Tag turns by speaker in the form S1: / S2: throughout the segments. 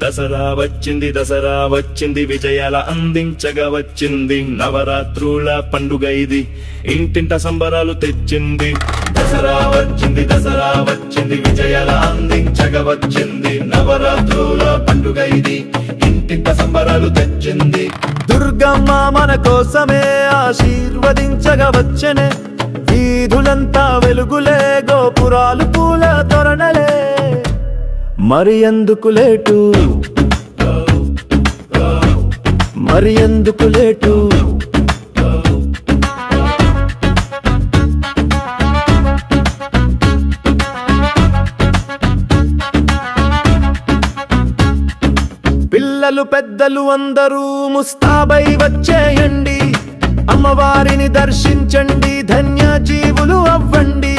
S1: దసరా వచ్చింది విజయాల అందించగా వచ్చింది నవరాత్రుల పండుగ ఇది ఇంటింట సంబరాలు తెచ్చింది దసరా వచ్చింది విజయాల అందించగా వచ్చింది నవరాత్రుల పండుగ ఇది ఇంటింట సంబరాలు తెచ్చింది
S2: దుర్గమ్మ మన కోసమే ఆశీర్వదించగా వచ్చెనే వీధులంతా వెలుగులే గోపురాలు పూల తోరణలే మరి ఎందుకు లేటు పిల్లలు పెద్దలు అందరూ ముస్తాబై వచ్చేయండి అమ్మవారిని దర్శించండి ధన్య జీవులు అవ్వండి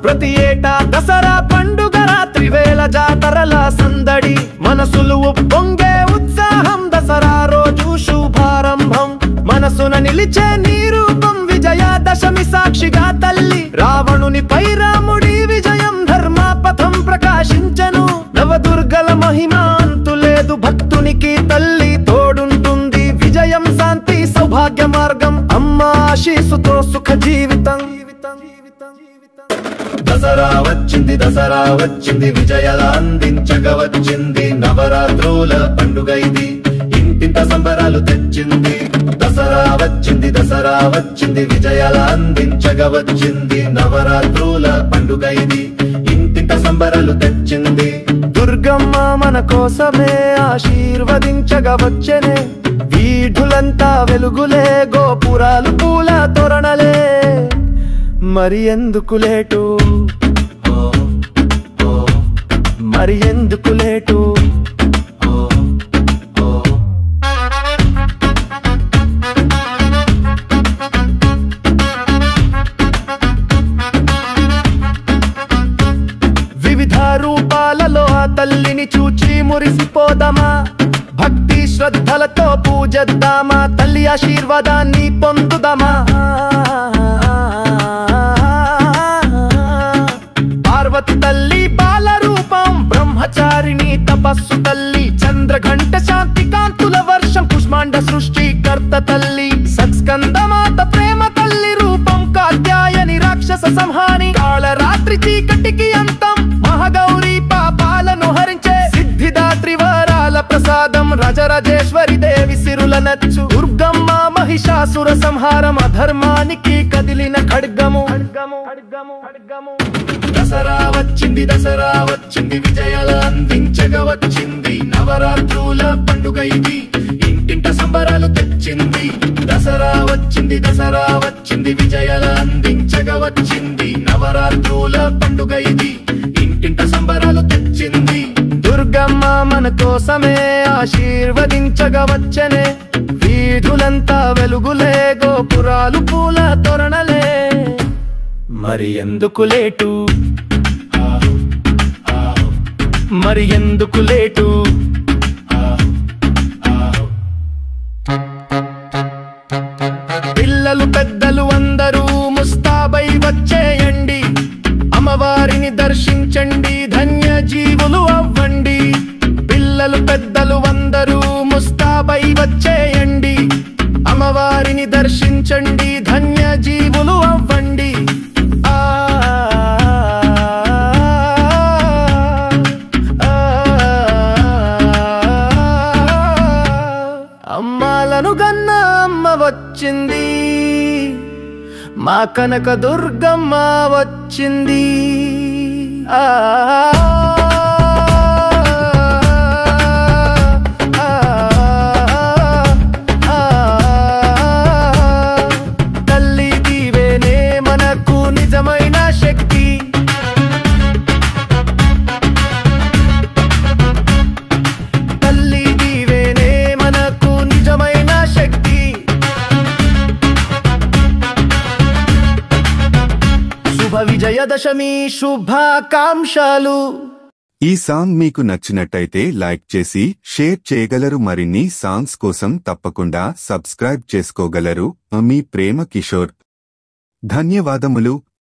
S2: ప్రతి ఏటా దసరా పండుగ రాత్రి వేళ జాతరల సందడి మనసులు ఉప్పొంగే ఉత్సాహం దసరా రోజు శుభారంభం మనసున నిలిచే నీ రూపం విజయదశమి సాక్షిగా తల్లి రావణుని పై రాముడి విజయం ధర్మ పథం ప్రకాశించను నవదుర్గల మహిమ అంతులేదు భక్తునికి తల్లి తోడుంటుంది విజయం శాంతి సౌభాగ్య మార్గం అమ్మ ఆశీస్సుతో సుఖ జీవితం
S1: దసరా వచ్చింది విజయాల అందించగా వచ్చింది నవరాత్రుల పండుగ ఇది ఇంటింట సంబరాలు తెచ్చింది దసరా వచ్చింది విజయాల అందించగా వచ్చింది నవరాత్రుల పండుగ ఇది ఇంటింట సంబరాలు తెచ్చింది
S2: దుర్గమ్మ మన కోసమే ఆశీర్వదించగా వచ్చెనే వీధులంతా వెలుగులే గోపురాలు పూల తోరణలే మరి ఎందుకు లేటు వివిధ రూపాలలో ఆ తల్లిని చూచి మురిసిపోదామా భక్తి శ్రద్ధలతో పూజిద్దామా తల్లి ఆశీర్వాదాన్ని పొందుదామా పార్వతి తల్లి బాల రూపం బ్రహ్మచారిణి తపస్సు తల్లి చంద్రఘంట శాంతి కాంతుల వర్షం కుష్మాండ సృష్టికర్త తల్లి సత్స్కందమాత ప్రేమ తల్లి రూపం కాత్యాయని రాక్షస సంహాని కాళరాత్రి చీకటికి అంతం మహాగౌరి పాపాలను హరించే సిద్ధిదాత్రి వరాల ప్రసాదం రాజరాజేశ్వరి దేవి సిరుల నచ్చు దుర్గమ్మ మహిషాసుర సంహారం అధర్మానికి కదిలిన ఖడ్గము
S1: దసరా వచ్చింది విజయాల అందించగా వచ్చింది నవరాత్రుల పండుగ ఇది ఇంటింట సంబరాలు తెచ్చింది దసరా వచ్చింది విజయాల అందించగా వచ్చింది నవరాత్రుల పండుగ ఇది ఇంటింట సంబరాలు తెచ్చింది
S2: దుర్గమ్మ మన కోసమే ఆశీర్వదించగా వచ్చెనే వీధులంతా వెలుగులే గోపురాలు పూల తోరణలే మరి ఎందుకు లేటు పిల్లలు పెద్దలు అందరూ ముస్తాబై వచ్చేయండి అమ్మవారిని దర్శించండి ధన్య జీవులు అవ్వండి పిల్లలు పెద్దలు అందరూ ముస్తాబై వచ్చేయండి అమ్మవారిని దర్శించండి ధన్య జీవులు అవ్వండి అమ్మాలను గన్న అమ్మ వచ్చింది మా కనక దుర్గమ్మ వచ్చింది తల్లి దీవేనే మనకు నిజమైన శక్తి తల్లి దీవేనే మనకు నిజమైన శక్తి శుభ విజయదశమి శుభాకాంక్షలు
S3: ఈ సాంగ్ మీకు నచ్చినట్టయితే లైక్ చేసి షేర్ చేయగలరు మరిన్ని సాంగ్స్ కోసం తప్పకుండా సబ్స్క్రైబ్ చేసుకోగలరు మీ ప్రేమ కిషోర్ ధన్యవాదములు।